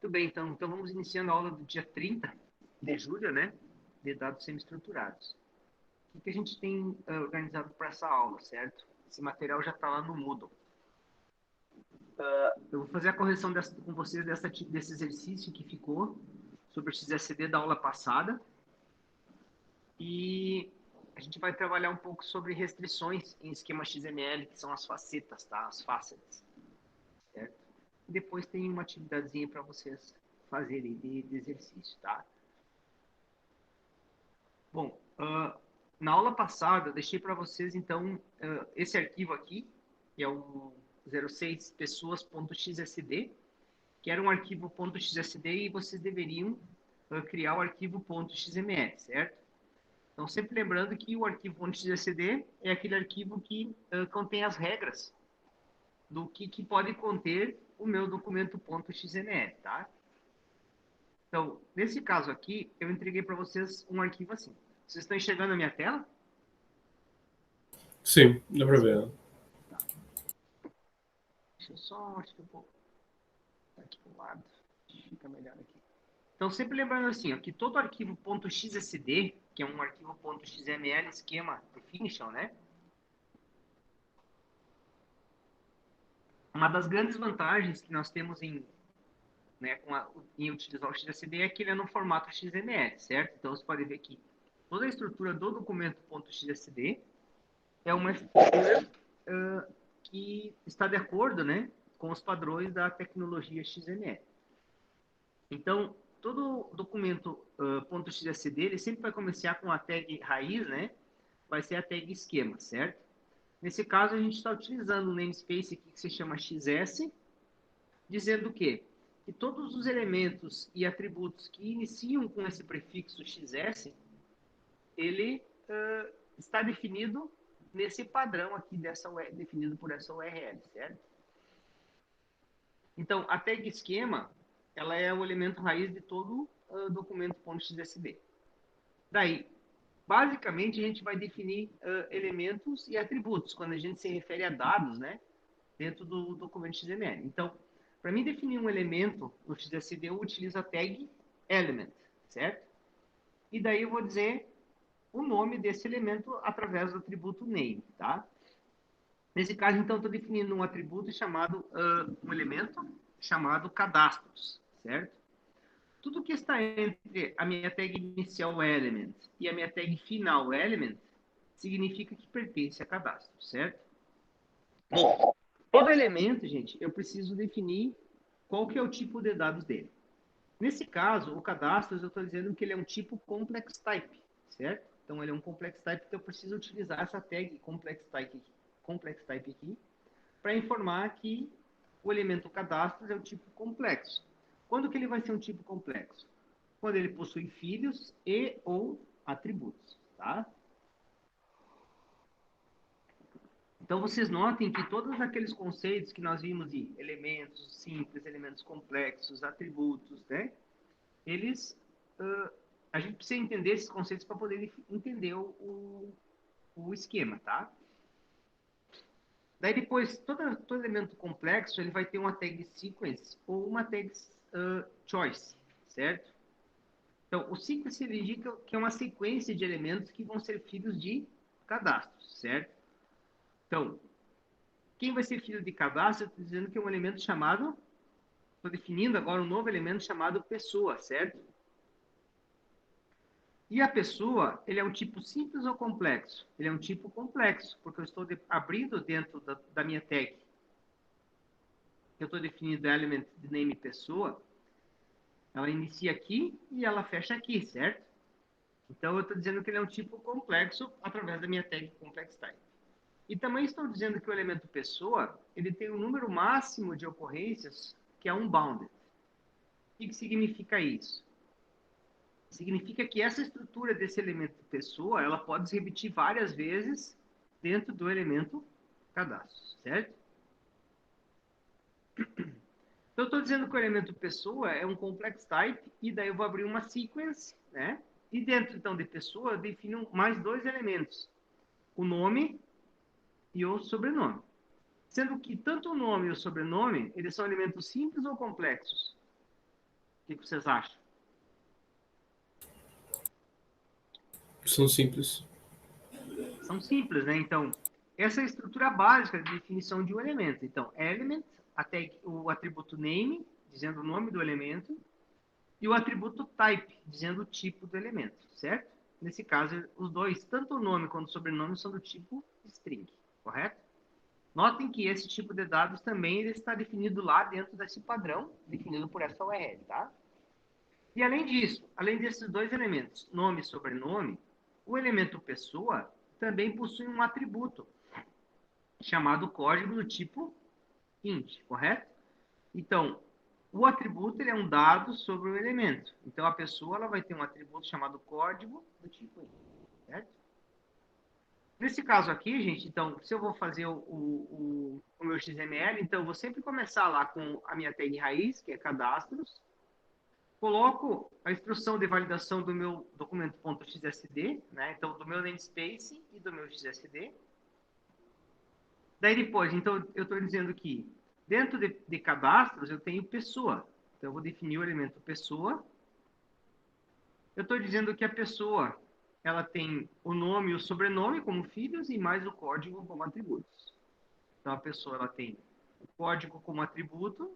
Muito bem, então vamos iniciando a aula do dia 30 de julho, né? De dados semi-estruturados. O que a gente tem organizado para essa aula, certo? Esse material já está lá no Moodle. Eu vou fazer a correção com vocês desse exercício que ficou sobre o XSD da aula passada. E a gente vai trabalhar um pouco sobre restrições em esquema XML, que são as facetas, tá? As facets, certo? E depois tem uma atividadezinha para vocês fazerem de exercício, tá? Bom, na aula passada eu deixei para vocês, então, esse arquivo aqui, que é o 06 pessoas.xsd, que era um arquivo .xsd e vocês deveriam criar o arquivo .xml, certo? Então, sempre lembrando que o arquivo .xsd é aquele arquivo que contém as regras do que pode conter o meu documento .xml, tá? Então, nesse caso aqui, eu entreguei para vocês um arquivo assim. Vocês estão enxergando a minha tela? Sim, dá para ver. Tá. Deixa eu só, acho que eu vou aqui do lado, fica melhor aqui. Então, sempre lembrando assim, ó, que todo arquivo .xsd, que é um arquivo .xml esquema definition, né? Uma das grandes vantagens que nós temos né, em utilizar o XSD é que ele é no formato XML, certo? Então, você pode ver que toda a estrutura do documento .xsd é uma estrutura que está de acordo, né, com os padrões da tecnologia XML. Então, todo documento .xsd, ele sempre vai começar com a tag raiz, né? Vai ser a tag esquema, certo? Nesse caso, a gente está utilizando um namespace aqui que se chama XS, dizendo o quê? Que todos os elementos e atributos que iniciam com esse prefixo XS, ele está definido nesse padrão aqui, definido por essa URL, certo? Então, a tag esquema, ela é o elemento raiz de todo documento .xsd. Daí, basicamente, a gente vai definir elementos e atributos, quando a gente se refere a dados, né, dentro do documento XML. Então, para mim definir um elemento no XSD, eu utilizo a tag element, certo? E daí eu vou dizer o nome desse elemento através do atributo name, tá? Nesse caso, então, estou definindo um atributo chamado, um elemento chamado cadastros, certo? Tudo que está entre a minha tag inicial element e a minha tag final element significa que pertence a cadastro, certo? Bom, todo elemento, gente, eu preciso definir qual que é o tipo de dados dele. Nesse caso, o cadastro, eu estou dizendo que ele é um tipo complex type, certo? Então, ele é um complex type, então eu preciso utilizar essa tag complex type aqui para informar que o elemento cadastro é o tipo complexo. Quando que ele vai ser um tipo complexo? Quando ele possui filhos e ou atributos, tá? Então, vocês notem que todos aqueles conceitos que nós vimos de elementos simples, elementos complexos, atributos, né? Eles, a gente precisa entender esses conceitos para poder entender o esquema, tá? Daí depois, todo elemento complexo, ele vai ter uma tag sequence ou uma tag choice, certo? Então, o sequence ele indica que é uma sequência de elementos que vão ser filhos de cadastros, certo? Então, quem vai ser filho de cadastro, eu estou dizendo que é um elemento chamado, estou definindo agora um novo elemento chamado pessoa, certo? E a pessoa, ele é um tipo simples ou complexo? Ele é um tipo complexo, porque eu estou abrindo dentro da minha tag. Eu estou definindo element de name pessoa, ela inicia aqui e ela fecha aqui, certo? Então, eu estou dizendo que ele é um tipo complexo através da minha tag complex type. E também estou dizendo que o elemento pessoa, ele tem um número máximo de ocorrências que é unbounded. O que significa isso? Significa que essa estrutura desse elemento pessoa, ela pode se repetir várias vezes dentro do elemento cadastro, certo? Então, eu estou dizendo que o elemento pessoa é um complex type, e daí eu vou abrir uma sequence, né? E dentro, então, de pessoa, eu defino mais dois elementos, o nome e o sobrenome. Sendo que tanto o nome e o sobrenome, eles são elementos simples ou complexos? O que vocês acham? São simples. São simples, né? Então, essa é a estrutura básica de definição de um elemento. Então, element, até o atributo name, dizendo o nome do elemento, e o atributo type, dizendo o tipo do elemento, certo? Nesse caso, os dois, tanto o nome quanto o sobrenome, são do tipo string, correto? Notem que esse tipo de dados também ele está definido lá dentro desse padrão, definido por essa URL, tá? E além disso, além desses dois elementos, nome e sobrenome, o elemento pessoa também possui um atributo chamado código do tipo int, correto? Então, o atributo ele é um dado sobre o elemento. Então, a pessoa ela vai ter um atributo chamado código do tipo int, certo? Nesse caso aqui, gente, então, se eu vou fazer o meu XML, então, eu vou sempre começar lá com a minha tag raiz, que é cadastros, coloco a instrução de validação do meu documento.xsd, né? Então, do meu namespace e do meu xsd. Daí depois, então, eu estou dizendo que dentro de cadastros eu tenho pessoa. Então, eu vou definir o elemento pessoa. Eu estou dizendo que a pessoa ela tem o nome e o sobrenome como filhos e mais o código como atributos. Então, a pessoa ela tem o código como atributo,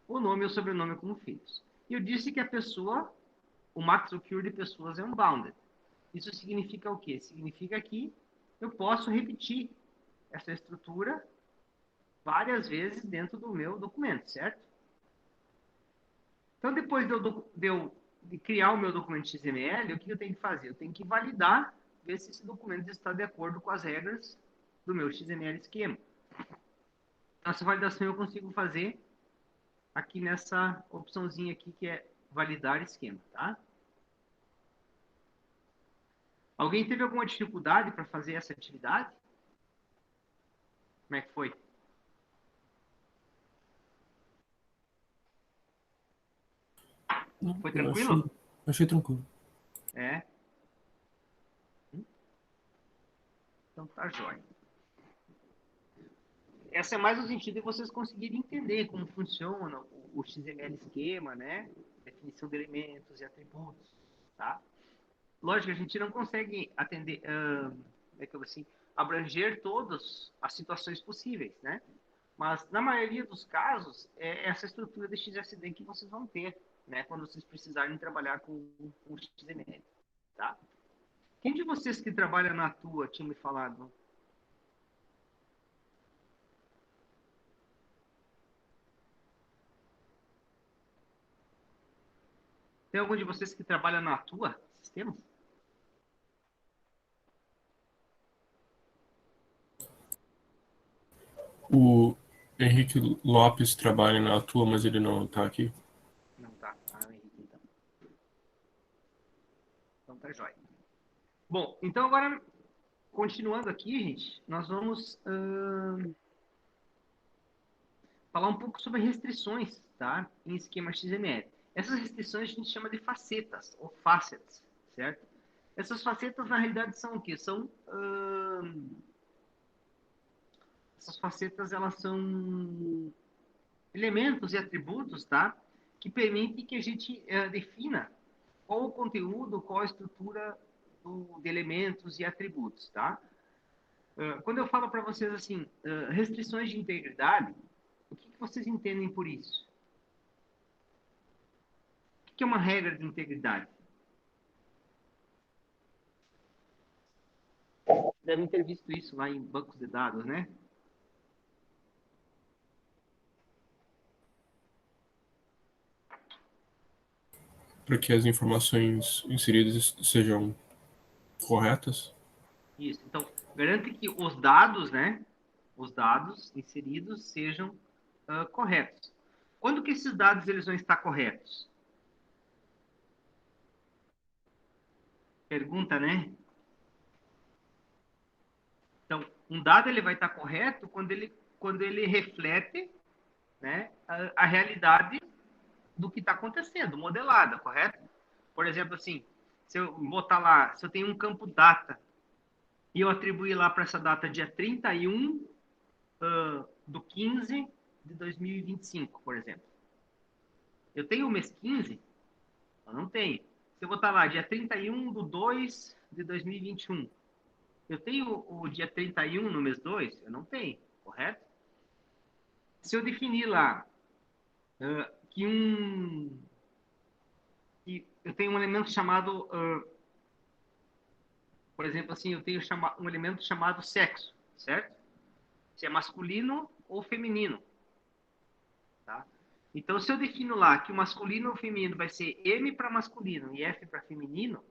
o nome e o sobrenome como filhos. E eu disse que a pessoa, o max occur de pessoas é unbounded. Isso significa o quê? Significa que eu posso repetir essa estrutura várias vezes dentro do meu documento, certo? Então, depois de criar o meu documento XML, o que eu tenho que fazer? Eu tenho que validar, ver se esse documento está de acordo com as regras do meu XML esquema. Então, essa validação eu consigo fazer aqui nessa opçãozinha aqui, que é validar esquema, tá? Alguém teve alguma dificuldade para fazer essa atividade? Como é que foi? Não, Foi eu tranquilo? achei tranquilo. É? Então tá jóia. Essa é mais no sentido de vocês conseguirem entender como funciona o XML esquema, né? Definição de elementos e atributos, tá? Lógico, a gente não consegue atender, como é que eu vou assim, abranger todas as situações possíveis, né? Mas, na maioria dos casos, é essa estrutura de XSD que vocês vão ter, né? Quando vocês precisarem trabalhar com XML, tá? Quem de vocês que trabalha na Tua tinha me falado? Tem algum de vocês que trabalha na Tua Sistemas? O Henrique Lopes trabalha na Atua, mas ele não está aqui. Não tá. Ah, Henrique, então. Então tá jóia. Bom, então agora, continuando aqui, gente, nós vamos falar um pouco sobre restrições, tá? Em esquema XML. Essas restrições a gente chama de facetas, ou facets, certo? Essas facetas, na realidade, são o quê? Essas facetas, elas são elementos e atributos, tá? Que permitem que a gente defina qual o conteúdo, qual a estrutura de elementos e atributos, tá? Quando eu falo para vocês assim, restrições de integridade, o que vocês entendem por isso? O que é uma regra de integridade? Devem ter visto isso lá em bancos de dados, né? Para que as informações inseridas sejam corretas. Isso. Então, garante que os dados, né? Os dados inseridos sejam corretos. Quando que esses dados eles vão estar corretos? Pergunta, né? Então, um dado ele vai estar correto quando ele reflete, né, a realidade do que está acontecendo, modelada, correto? Por exemplo, assim, se eu botar lá, se eu tenho um campo data e eu atribuir lá para essa data dia 31 do 15 de 2025, por exemplo. Eu tenho o mês 15? Eu não tenho. Se eu botar lá, dia 31/2/2021, eu tenho o dia 31 no mês 2? Eu não tenho, correto? Se eu definir lá que eu tenho um elemento chamado, por exemplo, assim, eu tenho um elemento chamado sexo, certo? Se é masculino ou feminino, tá? Então, se eu defino lá que o masculino ou feminino vai ser M para masculino e F para feminino,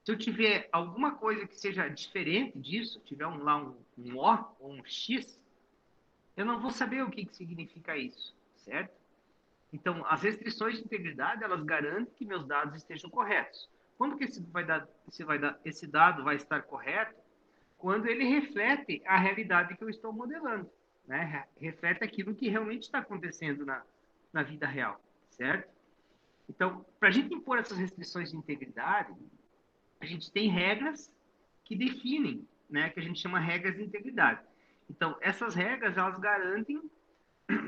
se eu tiver alguma coisa que seja diferente disso, tiver lá um O ou um X, eu não vou saber o que significa isso, certo? Então, as restrições de integridade, elas garantem que meus dados estejam corretos. Quando que esse dado vai estar correto? Quando ele reflete a realidade que eu estou modelando, né? Reflete aquilo que realmente está acontecendo na vida real, certo? Então, para a gente impor essas restrições de integridade, a gente tem regras que definem, né? Que a gente chama regras de integridade. Então, essas regras, elas garantem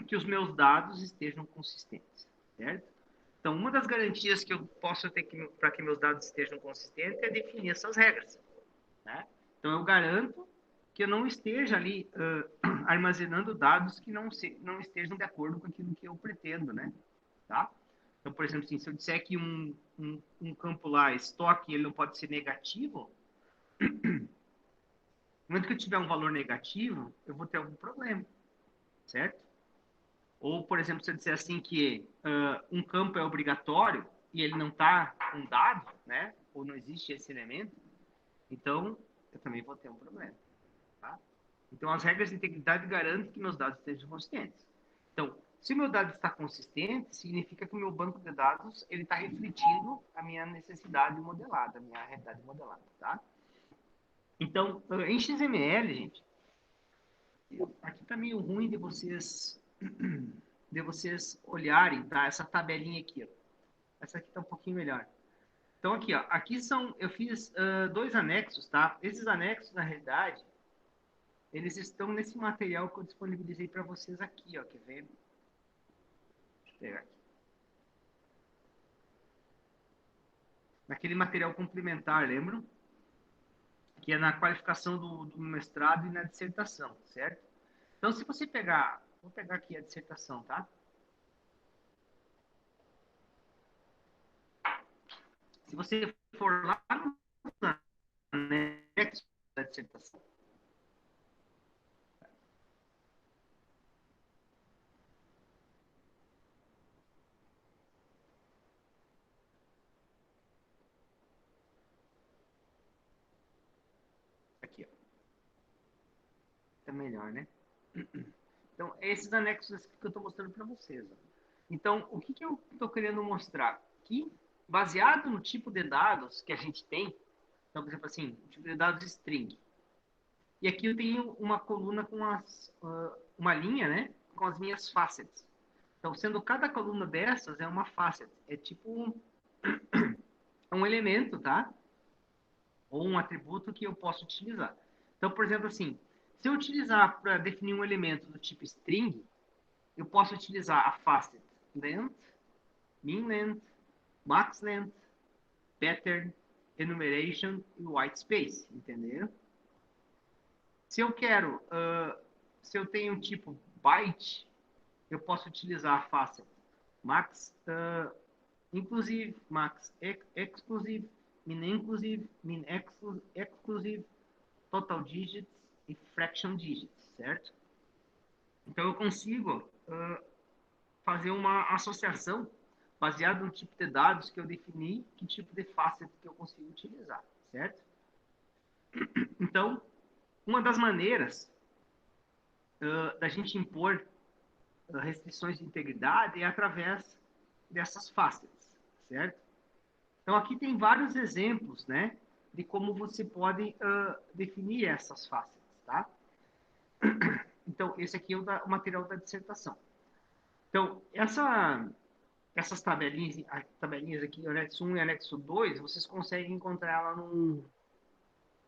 que os meus dados estejam consistentes, certo? Então, uma das garantias que eu posso ter para que meus dados estejam consistentes é definir essas regras, né? Então, eu garanto que eu não esteja ali armazenando dados que não estejam de acordo com aquilo que eu pretendo, né? Tá? Então, por exemplo, assim, se eu disser que um campo lá, estoque, ele não pode ser negativo, no momento que eu tiver um valor negativo, eu vou ter algum problema, certo? Ou, por exemplo, se eu disser assim que um campo é obrigatório e ele não está com dado, né? Ou não existe esse elemento, então eu também vou ter um problema, tá? Então, as regras de integridade garantem que meus dados estejam consistentes. Então, se o meu dado está consistente, significa que o meu banco de dados ele está refletindo a minha necessidade modelada, a minha realidade modelada, tá? Então, em XML, gente, aqui está meio ruim de vocês olharem, tá? Essa tabelinha aqui, ó. Essa aqui está um pouquinho melhor. Então, aqui, ó, eu fiz dois anexos, tá? Esses anexos, na realidade, eles estão nesse material que eu disponibilizei para vocês aqui, ó, quer ver? Deixa eu pegar aqui. Naquele material complementar, lembram? Que é na qualificação do mestrado e na dissertação, certo? Então, se você pegar, vou pegar aqui a dissertação, tá? Se você for lá no anexo da dissertação, aqui, ó, tá melhor, né? Então, esses anexos aqui que eu estou mostrando para vocês. Ó. Então, o que eu estou querendo mostrar? Que, baseado no tipo de dados que a gente tem, então, por exemplo, assim, o tipo de dados string. E aqui eu tenho uma coluna com uma linha, né? Com as minhas facets. Então, sendo cada coluna dessas é uma facet. É tipo um elemento, tá? Ou um atributo que eu posso utilizar. Então, por exemplo, assim, se eu utilizar para definir um elemento do tipo string, eu posso utilizar a facet length, min length, max length, pattern, enumeration e white space, entendeu? Se eu quero, se eu tenho um tipo byte, eu posso utilizar a facet max inclusive, max exclusive, min inclusive, min exclusive, total digits e fraction digits, certo? Então eu consigo fazer uma associação baseado no tipo de dados que eu defini, que tipo de facet que eu consigo utilizar, certo? Então, uma das maneiras da gente impor restrições de integridade é através dessas facets, certo? Então, aqui tem vários exemplos, né, de como você pode definir essas facets, tá? Então, esse aqui é o material da dissertação. Então, essas tabelinhas aqui, anexo 1 e anexo 2, vocês conseguem encontrar ela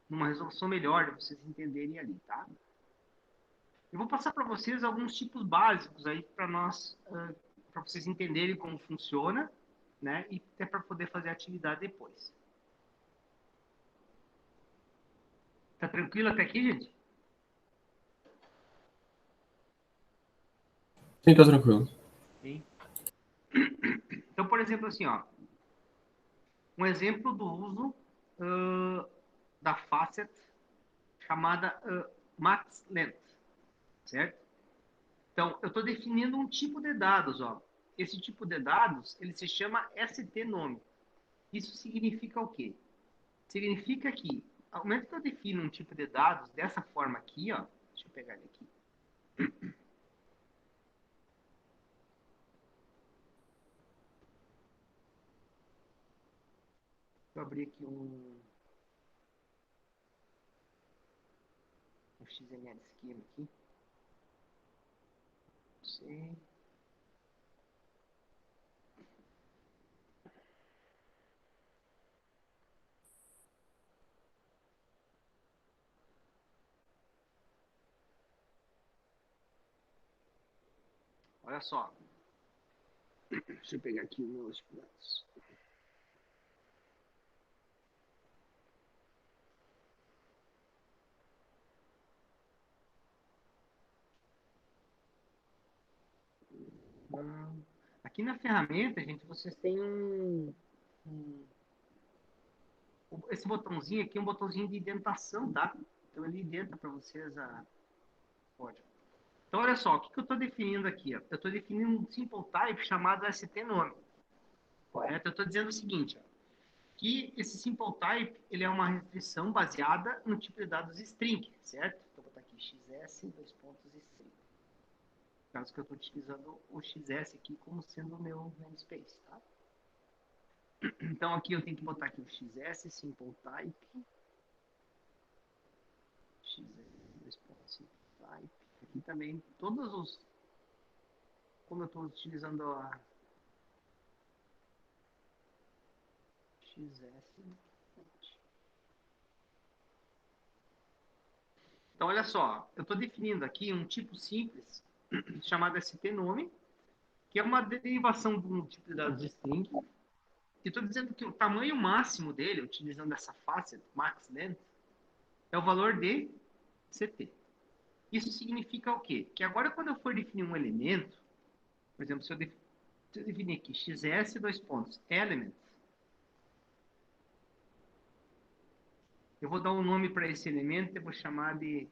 numa resolução melhor, para vocês entenderem ali, tá? Eu vou passar para vocês alguns tipos básicos aí para nós para vocês entenderem como funciona, né? E até para poder fazer a atividade depois. Tá tranquilo até aqui, gente? Sim, tá tranquilo. Sim. Então, por exemplo, assim, ó, um exemplo do uso da facet chamada max length, certo? Então, eu estou definindo um tipo de dados, ó. Esse tipo de dados, ele se chama ST-nome. Isso significa o quê? Significa que, ao momento que eu defino um tipo de dados dessa forma aqui, ó, deixa eu pegar ele aqui. Vou abrir aqui um XML schema aqui. Não sei. Olha só. Deixa eu pegar aqui os meus dados. Aqui na ferramenta, gente, vocês têm esse botãozinho aqui é um botãozinho de indentação, tá? Então ele indenta para vocês a código. Então olha só, o que eu estou definindo aqui? Ó? Eu estou definindo um simple type chamado ST-nome. Correto? Eu estou dizendo o seguinte, ó, que esse simple type ele é uma restrição baseada no tipo de dados string, certo? Então vou botar aqui xs, dois pontos string. No caso que eu estou utilizando o xs aqui como sendo o meu namespace, tá? Então aqui eu tenho que botar aqui o xs, simple type, xs, simple type. Aqui também, todos os, como eu estou utilizando a xs. Então olha só, eu estou definindo aqui um tipo simples chamado ST-nome, que é uma derivação de um tipo de dados string. E estou dizendo que o tamanho máximo dele, utilizando essa facet, max length, é o valor de CT. Isso significa o quê? Que agora quando eu for definir um elemento, por exemplo, se eu definir aqui xs, dois pontos, element, eu vou dar um nome para esse elemento, eu vou chamar de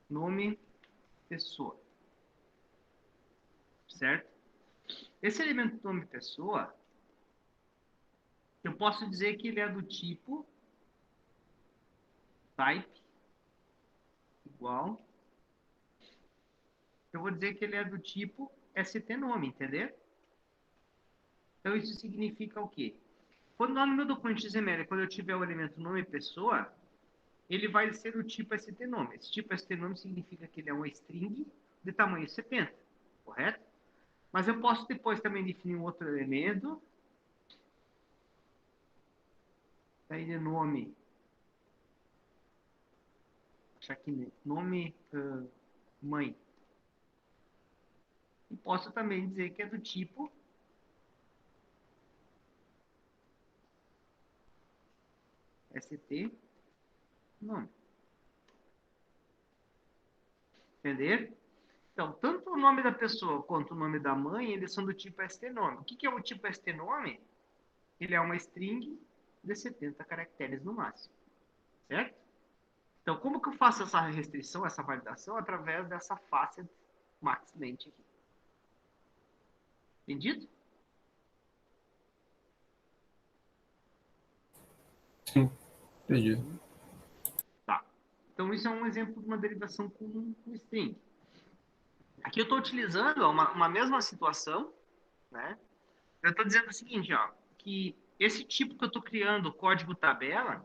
nome pessoa. Certo? Esse elemento nome pessoa, eu posso dizer que ele é do tipo type igual. Eu vou dizer que ele é do tipo ST-nome, entendeu? Então isso significa o quê? Quando lá no meu documento XML, quando eu tiver o elemento nome pessoa, ele vai ser do tipo ST-nome. Esse tipo ST-nome significa que ele é um string de tamanho 70, correto? Mas eu posso depois também definir um outro elemento, daí de nome, achar aqui, nome mãe. E posso também dizer que é do tipo ST nome. Entender? Então, tanto o nome da pessoa quanto o nome da mãe, eles são do tipo ST-nome. O que é o tipo ST-nome? Ele é uma string de 70 caracteres no máximo. Certo? Então, como que eu faço essa restrição, essa validação? Através dessa facet max length aqui. Entendido? Sim, entendi. Tá. Então, isso é um exemplo de uma derivação com string. Aqui eu estou utilizando uma mesma situação, né? Eu estou dizendo o seguinte, ó, que esse tipo que eu estou criando, o código tabela,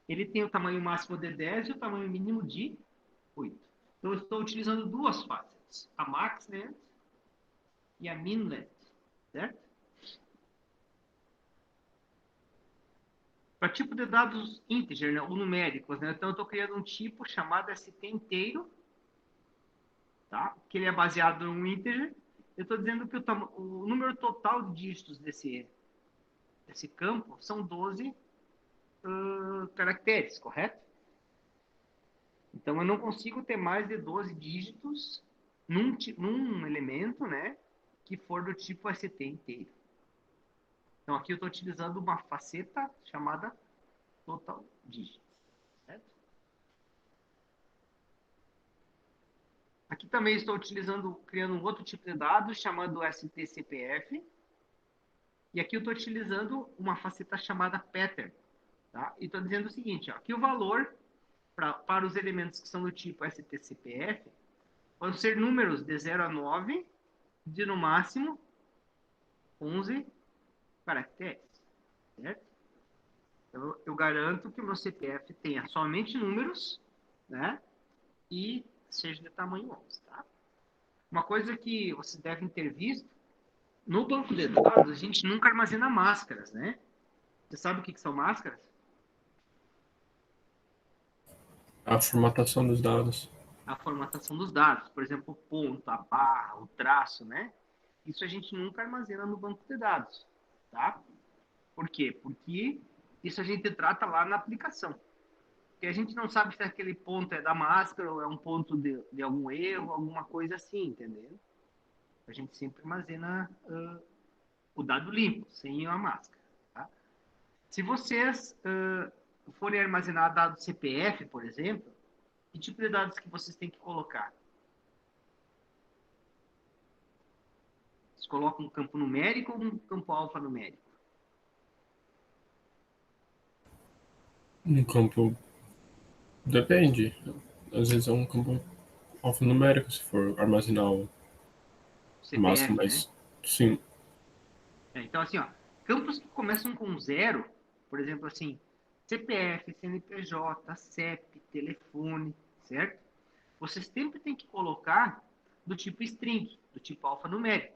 ele tem o tamanho máximo de 10 e o tamanho mínimo de 8. Então, eu estou utilizando duas facets, a max length e a min length, certo? Para tipo de dados integer, né, ou numéricos, né? Então, eu estou criando um tipo chamado ST inteiro, tá? Que ele é baseado num integer, eu estou dizendo que o número total de dígitos desse campo são 12 caracteres, correto? Então, eu não consigo ter mais de 12 dígitos num elemento, né, que for do tipo ST inteiro. Então, aqui eu estou utilizando uma faceta chamada total digit, certo? Aqui também estou criando um outro tipo de dado chamado STCPF. E aqui eu estou utilizando uma faceta chamada pattern. Tá? E estou dizendo o seguinte, ó, que o valor para os elementos que são do tipo STCPF vão ser números de 0 a 9, de no máximo 11 caracteres. Certo? Eu garanto que o meu CPF tenha somente números, né? E seja de tamanho 11, tá? Uma coisa que vocês devem ter visto, no banco de dados, a gente nunca armazena máscaras, né? Você sabe o que são máscaras? A formatação dos dados. A formatação dos dados, por exemplo, o ponto, a barra, o traço, né? Isso a gente nunca armazena no banco de dados, tá? Por quê? Porque isso a gente trata lá na aplicação. Porque a gente não sabe se aquele ponto é da máscara ou é um ponto de algum erro, alguma coisa assim, entendeu? A gente sempre armazena o dado limpo, sem a máscara. Tá? Se vocês forem armazenar dados CPF, por exemplo, que tipo de dados que vocês têm que colocar? Vocês colocam um campo numérico ou um campo alfanumérico? Um campo depende. Às vezes é um campo alfanumérico, se for armazenar o máximo, CPF, né? mas sim. Então, assim, ó, campos que começam com zero, por exemplo, assim, CPF, CNPJ, CEP, telefone, certo? Você sempre tem que colocar do tipo string, do tipo alfanumérico,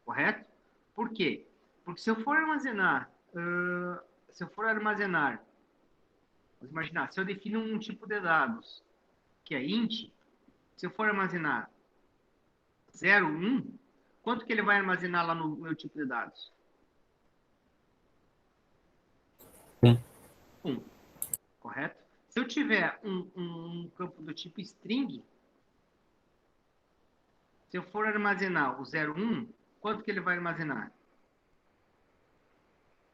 correto? Por quê? Porque se eu for armazenar, vamos imaginar, se eu defino um tipo de dados que é int, se eu for armazenar 0, 1, quanto que ele vai armazenar lá no meu tipo de dados? Um. 1, correto? Se eu tiver um campo do tipo string, se eu for armazenar o 0, 1, quanto que ele vai armazenar?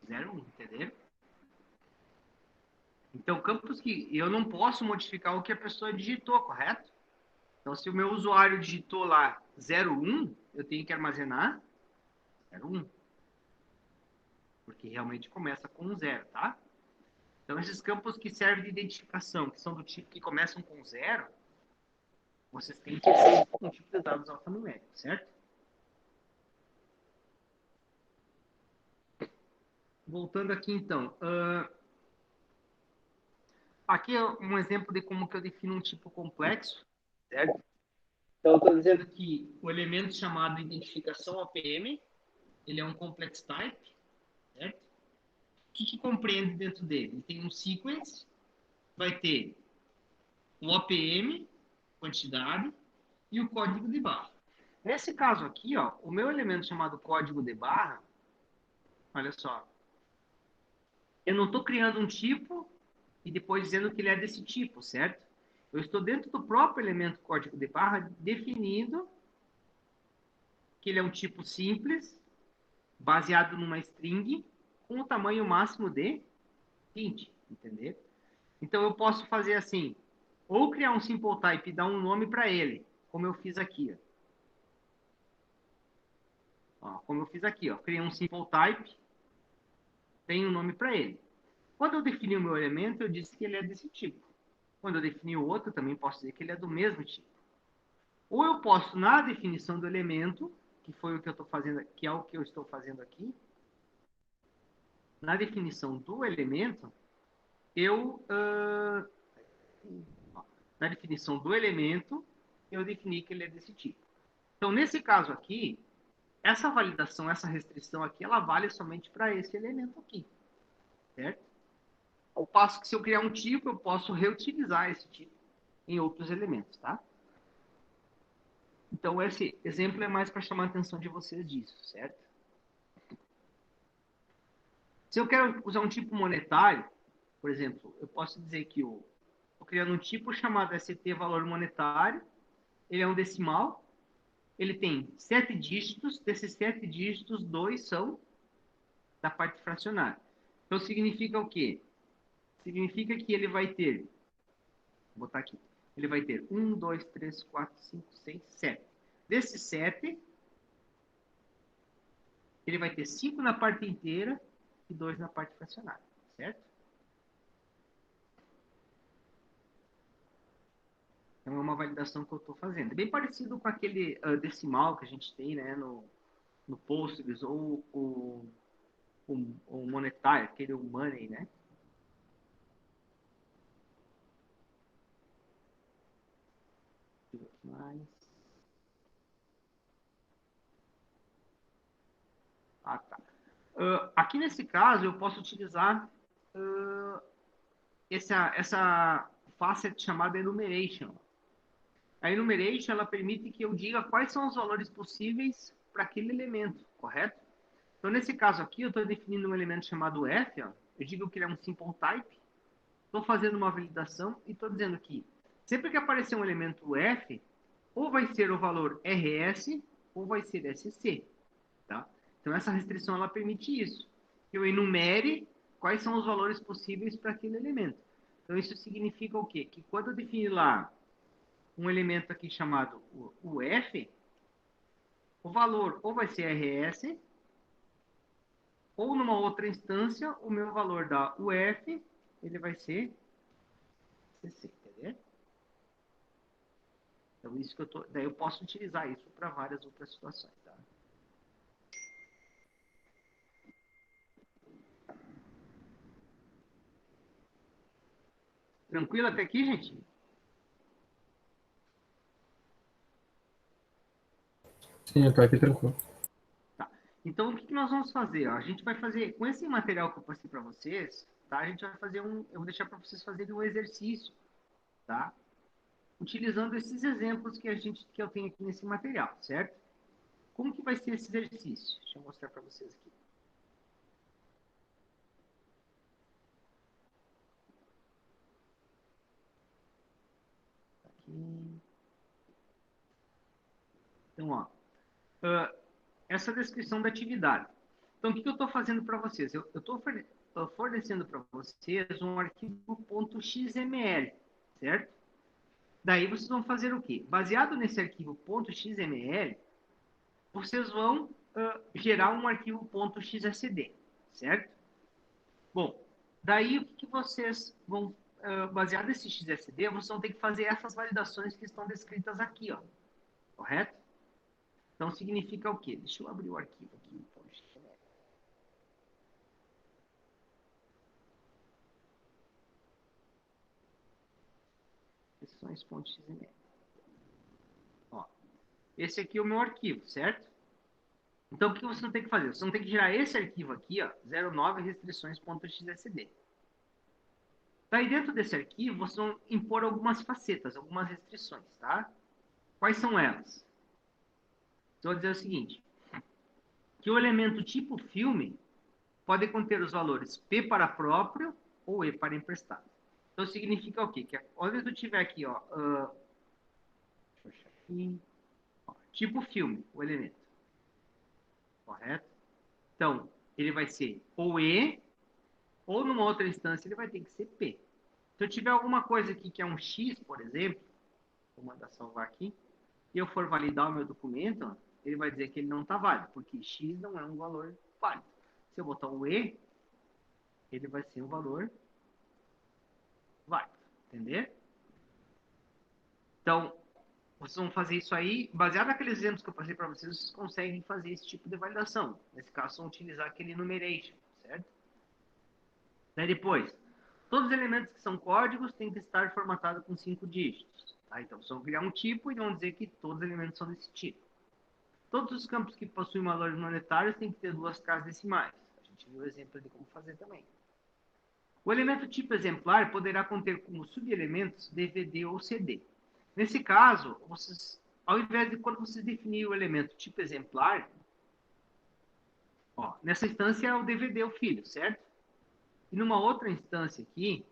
0, 1, entendeu? Então, campos que eu não posso modificar o que a pessoa digitou, correto? Então, se o meu usuário digitou lá 01, eu tenho que armazenar 01. Porque realmente começa com um 0, tá? Então, esses campos que servem de identificação, que são do tipo que começam com 0, vocês têm que ser um tipo de dados alfanuméricos, certo? Voltando aqui, então. Aqui é um exemplo de como que eu defino um tipo complexo, certo? Então, eu estou dizendo que o elemento chamado identificação OPM, ele é um complex type, certo? O que compreende dentro dele? Ele tem um sequence, vai ter o OPM, quantidade, e o código de barra. Nesse caso aqui, ó, o meu elemento chamado código de barra, olha só, eu não estou criando um tipo e depois dizendo que ele é desse tipo, certo? Eu estou dentro do próprio elemento código de barra definindo que ele é um tipo simples, baseado numa string, com o tamanho máximo de 20, entendeu? Então eu posso fazer assim, ou criar um simple type e dar um nome para ele, como eu fiz aqui, ó. Como eu fiz aqui, ó, criei um simple type, tem um nome para ele. Quando eu defini o meu elemento, eu disse que ele é desse tipo. Quando eu defini o outro, eu também posso dizer que ele é do mesmo tipo. Ou eu posso, na definição do elemento, que foi o que eu estou fazendo, que é o que eu estou fazendo aqui, na definição do elemento, eu na definição do elemento, eu defini que ele é desse tipo. Então, nesse caso aqui, essa validação, essa restrição aqui, ela vale somente para esse elemento aqui, certo? Ao passo que se eu criar um tipo, eu posso reutilizar esse tipo em outros elementos, tá? Então, esse exemplo é mais para chamar a atenção de vocês disso, certo? Se eu quero usar um tipo monetário, por exemplo, eu posso dizer que eu estou criando um tipo chamado ST valor monetário, ele é um decimal, ele tem 7 dígitos, desses 7 dígitos, 2 são da parte fracionária. Então, significa o quê? Significa que ele vai ter, vou botar aqui, ele vai ter 1, 2, 3, 4, 5, 6, 7. Desses 7, ele vai ter 5 na parte inteira e 2 na parte fracionária, certo? Então, é uma validação que eu estou fazendo. É bem parecido com aquele decimal que a gente tem, né, no Postgres ou o monetário, aquele money, né? Mais. Ah, tá. Aqui nesse caso, eu posso utilizar essa facet chamada enumeration. A enumeration, ela permite que eu diga quais são os valores possíveis para aquele elemento, correto? Então, nesse caso aqui, eu estou definindo um elemento chamado f, ó. Eu digo que ele é um simple type, estou fazendo uma validação e estou dizendo que sempre que aparecer um elemento f, ou vai ser o valor rs ou vai ser sc, tá? Então, essa restrição, ela permite isso. Que eu enumere quais são os valores possíveis para aquele elemento. Então, isso significa o quê? Que quando eu definir lá um elemento aqui chamado o f, o valor ou vai ser rs, ou numa outra instância, o meu valor da uf, ele vai ser cc, entendeu? Então, isso que daí eu posso utilizar isso para várias outras situações, tá? Tranquilo até aqui, gente? Sim, eu tô aqui tranquilo. Tá. Então, o que nós vamos fazer? Ó? A gente vai fazer, com esse material que eu passei para vocês, tá? A gente vai fazer eu vou deixar para vocês fazerem um exercício, tá? Utilizando esses exemplos que eu tenho aqui nesse material, certo? Como que vai ser esse exercício? Deixa eu mostrar para vocês aqui. Aqui. Então, ó, essa descrição da atividade. Então, o que eu estou fazendo para vocês? Eu estou fornecendo para vocês um arquivo .xml, certo? Daí vocês vão fazer o quê? Baseado nesse arquivo .xml, vocês vão gerar um arquivo .xsd, certo? Bom, daí o que vocês vão, baseado nesse XSD, vocês vão ter que fazer essas validações que estão descritas aqui, ó, correto? Então, significa o quê? Deixa eu abrir o arquivo aqui. Restrições.xml. Ó, esse aqui é o meu arquivo, certo? Então, o que você não tem que fazer? Você não tem que gerar esse arquivo aqui, ó, 09 restrições.xsd. Daí, dentro desse arquivo, vocês vão impor algumas facetas, algumas restrições, tá? Quais são elas? Então, eu vou dizer o seguinte, que o elemento tipo filme pode conter os valores P para próprio ou E para emprestado. Então, significa o quê? Que quando eu tiver aqui, ó, deixa eu achar aqui, ó, tipo filme, o elemento, correto? Então, ele vai ser ou E, ou numa outra instância ele vai ter que ser P. Se eu tiver alguma coisa aqui que é um X, por exemplo, vou mandar salvar aqui, e eu for validar o meu documento, ó, ele vai dizer que ele não está válido, porque X não é um valor válido. Se eu botar um E, ele vai ser um valor válido, entendeu? Então, vocês vão fazer isso aí, baseado naqueles exemplos que eu passei para vocês, vocês conseguem fazer esse tipo de validação. Nesse caso, vão utilizar aquele enumeration, certo? Daí depois, todos os elementos que são códigos têm que estar formatados com 5 dígitos. Tá? Então, vocês vão criar um tipo e vão dizer que todos os elementos são desse tipo. Todos os campos que possuem valores monetários têm que ter 2 casas decimais. A gente viu o exemplo de como fazer também. O elemento tipo exemplar poderá conter como subelementos DVD ou CD. Nesse caso, vocês ao invés de quando vocês definirem o elemento tipo exemplar, ó, nessa instância é o DVD, o filho, certo? E numa outra instância aqui,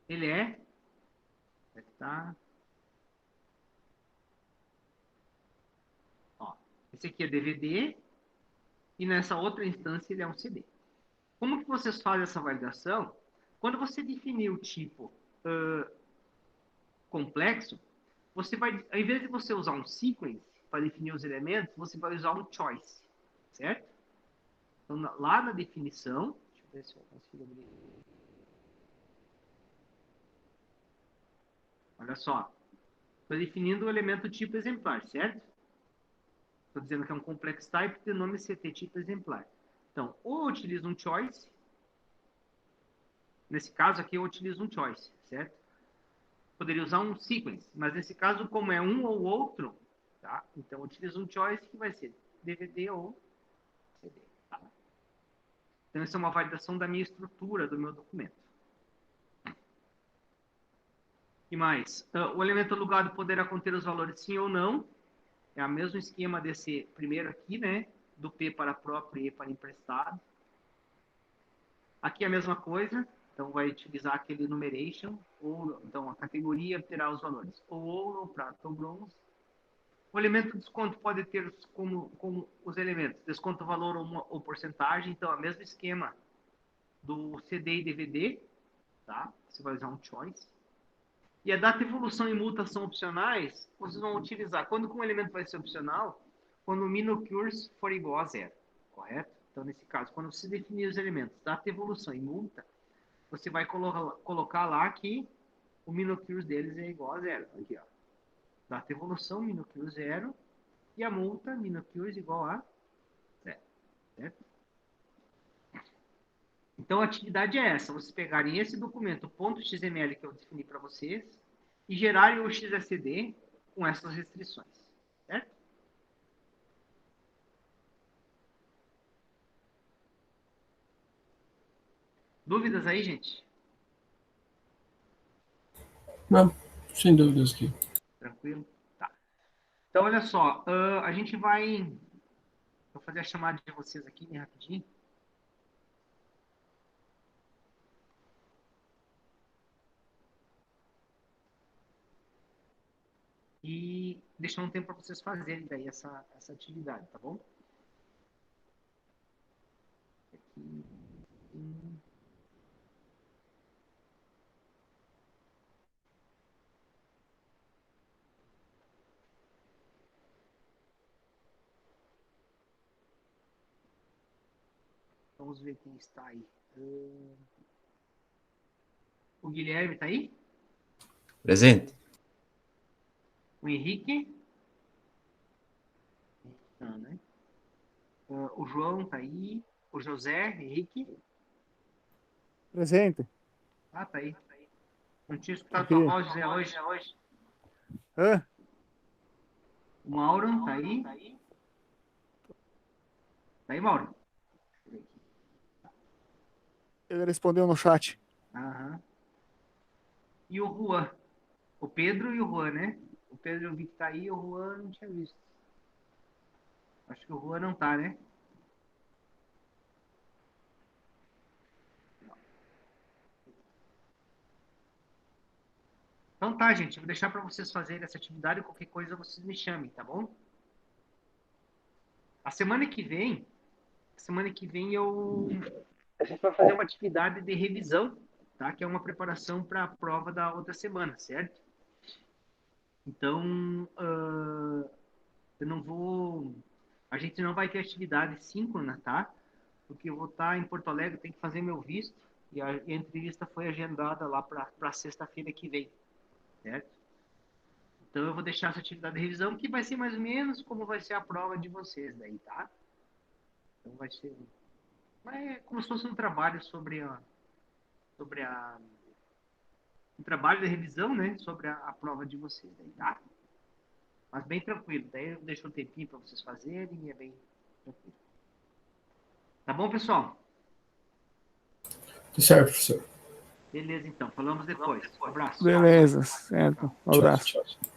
ele é... Tá? Ó, esse aqui é DVD e nessa outra instância ele é um CD. Como que vocês fazem essa validação? Quando você definir o tipo complexo, você vai, ao invés de você usar um sequence para definir os elementos, você vai usar um choice, certo? Então, lá na definição, deixa eu ver se eu consigo abrir. Olha só, estou definindo o elemento tipo exemplar, certo? Estou dizendo que é um complex type de nome CT tipo exemplar. Então, ou eu utilizo um choice, nesse caso aqui eu utilizo um choice, certo? Poderia usar um sequence, mas nesse caso, como é um ou outro, tá? Então eu utilizo um choice que vai ser DVD ou CD. Tá? Então, essa é uma validação da minha estrutura, do meu documento. E mais? O elemento alugado poderá conter os valores sim ou não. É o mesmo esquema desse primeiro aqui, né? Do P para próprio e E para emprestado. Aqui é a mesma coisa. Então, vai utilizar aquele enumeration. Ou, então, a categoria terá os valores. Ou ouro, prata ou bronze. O elemento desconto pode ter como os elementos desconto valor ou porcentagem. Então, é o mesmo esquema do CD e DVD. Tá? Você vai usar um choice. E a data, evolução e multa são opcionais, vocês vão utilizar quando um elemento vai ser opcional, quando o min occurs for igual a zero, correto? Então, nesse caso, quando você definir os elementos data, evolução e multa, você vai colocar lá que o min occurs deles é igual a zero. Aqui, ó. Data, evolução, min occurs zero, e a multa, min occurs igual a zero, certo? Então, a atividade é essa, vocês pegarem esse documento, .xml que eu defini para vocês, e gerarem o XSD com essas restrições, certo? Dúvidas aí, gente? Não, sem dúvidas aqui. Tranquilo? Tá. Então, olha só, a gente vai... Vou fazer a chamada de vocês aqui, bem rapidinho. E deixar um tempo para vocês fazerem daí essa atividade, tá bom? Aqui. Vamos ver quem está aí. O Guilherme está aí? Presente. O Henrique? Não, né? O João está aí. O José, Henrique? Presente. Ah, tá aí. Não tinha escutado Aqui. tua voz, José, hoje. Hã? O Mauro tá aí? Tá aí, Mauro? Ele respondeu no chat. Aham. E o Juan? O Pedro e o Juan, né? O Pedro eu vi que tá aí, o Juan não tinha visto. Acho que o Juan não tá, né? Então tá, gente. Vou deixar para vocês fazerem essa atividade. Qualquer coisa vocês me chamem, tá bom? A semana que vem a gente vai fazer uma atividade de revisão, tá? Que é uma preparação para a prova da outra semana, certo? Então, eu não vou... A gente não vai ter atividade síncrona, tá? Porque eu vou estar em Porto Alegre, tenho que fazer meu visto, e a entrevista foi agendada lá para sexta-feira que vem, certo? Então, eu vou deixar essa atividade de revisão, que vai ser mais ou menos como vai ser a prova de vocês daí, tá? Então, vai ser... É como se fosse um trabalho sobre um trabalho de revisão, né? Sobre a prova de vocês daí, tá? Mas bem tranquilo. Daí eu deixo um tempinho para vocês fazerem e é bem tranquilo. Tá bom, pessoal? Tá certo, professor. Beleza, então. Falamos depois. Um abraço. Beleza, certo. Um Tchau, abraço. tchau.